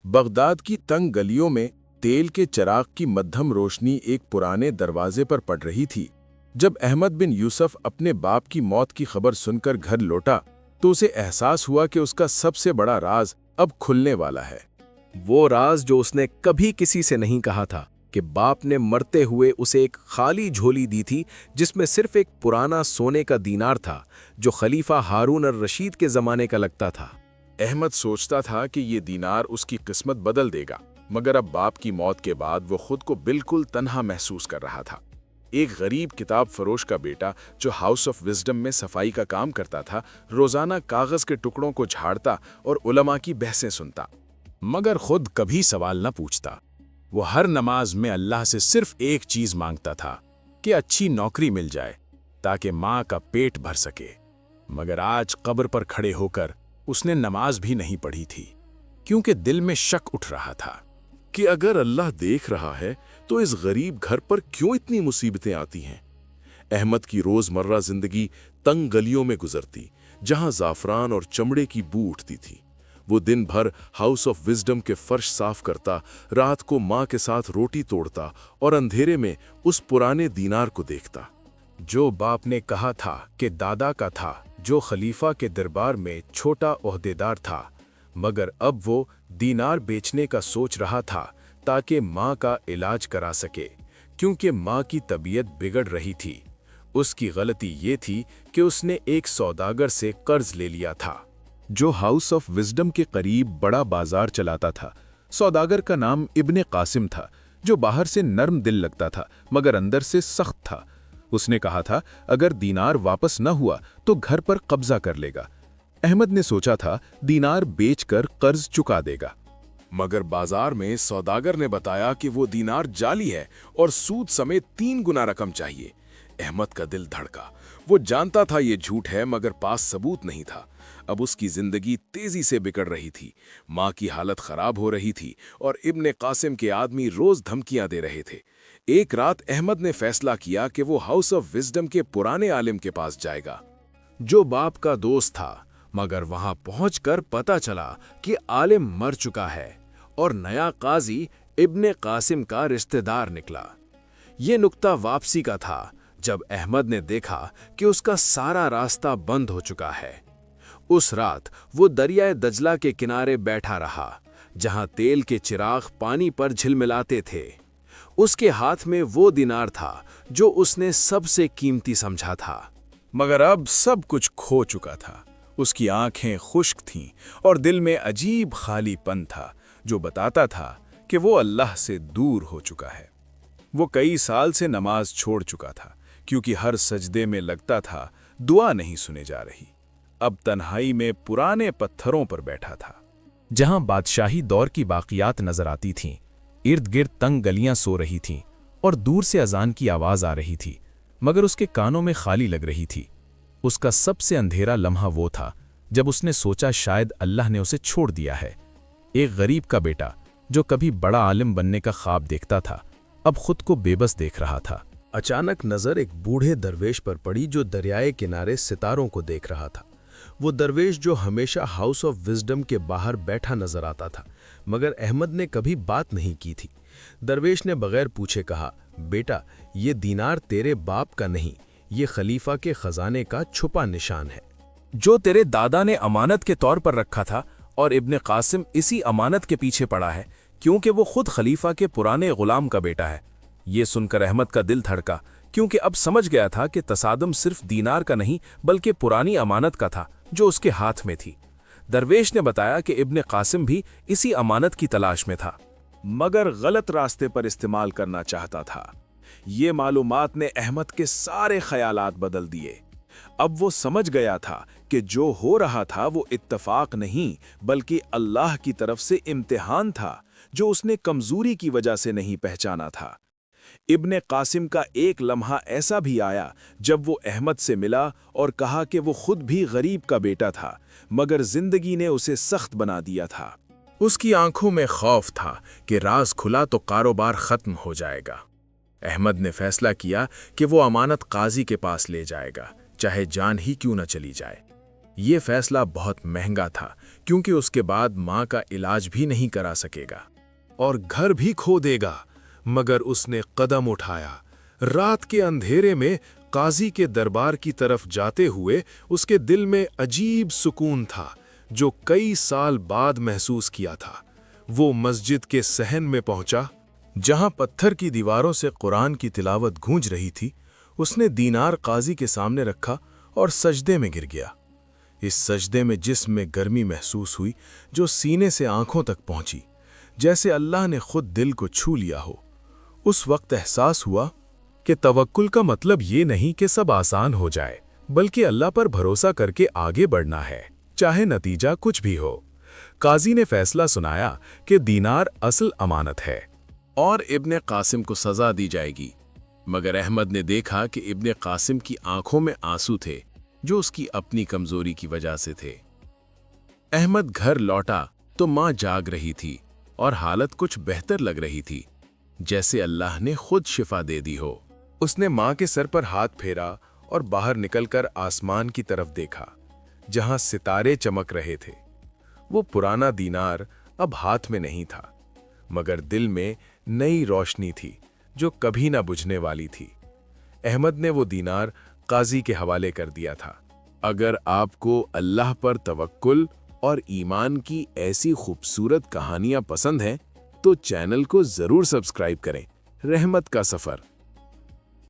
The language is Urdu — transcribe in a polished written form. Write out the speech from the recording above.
بغداد کی تنگ گلیوں میں تیل کے چراغ کی مدھم روشنی ایک پرانے دروازے پر پڑ رہی تھی۔ جب احمد بن یوسف اپنے باپ کی موت کی خبر سن کر گھر لوٹا تو اسے احساس ہوا کہ اس کا سب سے بڑا راز اب کھلنے والا ہے۔ وہ راز جو اس نے کبھی کسی سے نہیں کہا تھا کہ باپ نے مرتے ہوئے اسے ایک خالی جھولی دی تھی جس میں صرف ایک پرانا سونے کا دینار تھا جو خلیفہ ہارون الرشید کے زمانے کا لگتا تھا۔ احمد سوچتا تھا کہ یہ دینار اس کی قسمت بدل دے گا، مگر اب باپ کی موت کے بعد وہ خود کو بالکل تنہا محسوس کر رہا تھا۔ ایک غریب کتاب فروش کا بیٹا جو ہاؤس آف وزڈم میں صفائی کا کام کرتا تھا، روزانہ کاغذ کے ٹکڑوں کو جھاڑتا اور علماء کی بحثیں سنتا، مگر خود کبھی سوال نہ پوچھتا۔ وہ ہر نماز میں اللہ سے صرف ایک چیز مانگتا تھا کہ اچھی نوکری مل جائے تاکہ ماں کا پیٹ بھر سکے، مگر آج قبر پر کھڑے ہو کر اس نے نماز بھی نہیں پڑھی تھی، کیونکہ دل میں شک اٹھ رہا تھا کہ اگر اللہ دیکھ رہا ہے تو اس غریب گھر پر کیوں اتنی مصیبتیں آتی ہیں۔ احمد کی روزمرہ زندگی تنگ گلیوں میں گزرتی، جہاں زعفران اور چمڑے کی بو اٹھتی تھی۔ وہ دن بھر ہاؤس آف وزڈم کے فرش صاف کرتا، رات کو ماں کے ساتھ روٹی توڑتا اور اندھیرے میں اس پرانے دینار کو دیکھتا جو باپ نے کہا تھا کہ دادا کا تھا، جو خلیفہ کے دربار میں چھوٹا عہدیدار تھا، مگر اب وہ دینار بیچنے کا سوچ رہا تھا تاکہ ماں کا علاج کرا سکے، کیونکہ ماں کی طبیعت بگڑ رہی تھی۔ اس کی غلطی یہ تھی کہ اس نے ایک سوداگر سے قرض لے لیا تھا جو ہاؤس آف وزڈم کے قریب بڑا بازار چلاتا تھا۔ سوداگر کا نام ابن قاسم تھا، جو باہر سے نرم دل لگتا تھا مگر اندر سے سخت تھا۔ اس نے کہا تھا اگر دینار واپس نہ ہوا تو گھر پر قبضہ کر لے گا۔ احمد نے سوچا تھا دینار بیچ کر قرض چکا دے گا، مگر بازار میں سوداگر نے بتایا کہ وہ دینار جعلی ہے اور سود سمیت 3 گنا رقم چاہیے۔ احمد کا دل دھڑکا۔ وہ جانتا تھا یہ جھوٹ ہے، مگر پاس ثبوت نہیں تھا۔ اب اس کی زندگی تیزی سے بگڑ رہی تھی، ماں کی حالت خراب ہو رہی تھی اور ابن قاسم کے آدمی روز دھمکیاں دے رہے تھے۔ ایک رات احمد نے فیصلہ کیا کہ وہ ہاؤس آف وزڈم کے پرانے عالم کے پاس جائے گا جو باپ کا دوست تھا، مگر وہاں پہنچ کر پتہ چلا کہ عالم مر چکا ہے اور نیا قاضی ابن قاسم کا رشتہ دار نکلا۔ یہ نکتہ واپسی کا تھا جب احمد نے دیکھا کہ اس کا سارا راستہ بند ہو چکا ہے۔ اس رات وہ دریائے دجلہ کے کنارے بیٹھا رہا، جہاں تیل کے چراغ پانی پر جھلملاتے تھے۔ اس کے ہاتھ میں وہ دینار تھا جو اس نے سب سے قیمتی سمجھا تھا، مگر اب سب کچھ کھو چکا تھا۔ اس کی آنکھیں خشک تھیں اور دل میں عجیب خالی پن تھا جو بتاتا تھا کہ وہ اللہ سے دور ہو چکا ہے۔ وہ کئی سال سے نماز چھوڑ چکا تھا کیونکہ ہر سجدے میں لگتا تھا دعا نہیں سنے جا رہی۔ اب تنہائی میں پرانے پتھروں پر بیٹھا تھا، جہاں بادشاہی دور کی باقیات نظر آتی تھیں۔ ارد گرد تنگ گلیاں سو رہی تھیں اور دور سے اذان کی آواز آ رہی تھی، مگر اس کے کانوں میں خالی لگ رہی تھی۔ اس کا سب سے اندھیرا لمحہ وہ تھا جب اس نے سوچا شاید اللہ نے اسے چھوڑ دیا ہے۔ ایک غریب کا بیٹا جو کبھی بڑا عالم بننے کا خواب دیکھتا تھا، اب خود کو بے بس دیکھ رہا تھا۔ اچانک نظر ایک بوڑھے درویش پر پڑی جو دریائے کنارے ستاروں کو دیکھ رہا تھا۔ وہ درویش جو ہمیشہ ہاؤس آف وزڈم کے باہر بیٹھا نظر آتا تھا، مگر احمد نے کبھی بات نہیں کی تھی۔ درویش نے بغیر پوچھے کہا، بیٹا یہ دینار تیرے باپ کا نہیں، یہ خلیفہ کے خزانے کا چھپا نشان ہے جو تیرے دادا نے امانت کے طور پر رکھا تھا، اور ابن قاسم اسی امانت کے پیچھے پڑا ہے کیونکہ وہ خود خلیفہ کے پرانے غلام کا بیٹا ہے۔ یہ سن کر احمد کا دل دھڑکا، کیونکہ اب سمجھ گیا تھا کہ تصادم صرف دینار کا نہیں بلکہ پرانی امانت کا تھا جو اس کے ہاتھ میں تھی۔ درویش نے بتایا کہ ابن قاسم بھی اسی امانت کی تلاش میں تھا، مگر غلط راستے پر استعمال کرنا چاہتا تھا۔ یہ معلومات نے احمد کے سارے خیالات بدل دیے۔ اب وہ سمجھ گیا تھا کہ جو ہو رہا تھا وہ اتفاق نہیں بلکہ اللہ کی طرف سے امتحان تھا جو اس نے کمزوری کی وجہ سے نہیں پہچانا تھا۔ ابن قاسم کا ایک لمحہ ایسا بھی آیا جب وہ احمد سے ملا اور کہا کہ وہ خود بھی غریب کا بیٹا تھا، مگر زندگی نے اسے سخت بنا دیا تھا۔ اس کی آنکھوں میں خوف تھا کہ راز کھلا تو کاروبار ختم ہو جائے گا۔ احمد نے فیصلہ کیا کہ وہ امانت قاضی کے پاس لے جائے گا، چاہے جان ہی کیوں نہ چلی جائے۔ یہ فیصلہ بہت مہنگا تھا کیونکہ اس کے بعد ماں کا علاج بھی نہیں کرا سکے گا اور گھر بھی کھو دے گا، مگر اس نے قدم اٹھایا۔ رات کے اندھیرے میں قاضی کے دربار کی طرف جاتے ہوئے اس کے دل میں عجیب سکون تھا جو کئی سال بعد محسوس کیا تھا۔ وہ مسجد کے صحن میں پہنچا جہاں پتھر کی دیواروں سے قرآن کی تلاوت گونج رہی تھی۔ اس نے دینار قاضی کے سامنے رکھا اور سجدے میں گر گیا۔ اس سجدے میں جسم میں گرمی محسوس ہوئی جو سینے سے آنکھوں تک پہنچی، جیسے اللہ نے خود دل کو چھو لیا ہو۔ اس وقت احساس ہوا کہ توکل کا مطلب یہ نہیں کہ سب آسان ہو جائے، بلکہ اللہ پر بھروسہ کر کے آگے بڑھنا ہے، چاہے نتیجہ کچھ بھی ہو۔ قاضی نے فیصلہ سنایا کہ دینار اصل امانت ہے اور ابن قاسم کو سزا دی جائے گی، مگر احمد نے دیکھا کہ ابن قاسم کی آنکھوں میں آنسو تھے جو اس کی اپنی کمزوری کی وجہ سے تھے۔ احمد گھر لوٹا تو ماں جاگ رہی تھی اور حالت کچھ بہتر لگ رہی تھی، جیسے اللہ نے خود شفا دے دی ہو۔ اس نے ماں کے سر پر ہاتھ پھیرا اور باہر نکل کر آسمان کی طرف دیکھا جہاں ستارے چمک رہے تھے۔ وہ پرانا دینار اب ہاتھ میں نہیں تھا، مگر دل میں نئی روشنی تھی جو کبھی نہ بجھنے والی تھی۔ احمد نے وہ دینار قاضی کے حوالے کر دیا تھا۔ اگر آپ کو اللہ پر توکل اور ایمان کی ایسی خوبصورت کہانیاں پسند ہیں تو چینل کو ضرور سبسکرائب کریں۔ رحمت کا سفر۔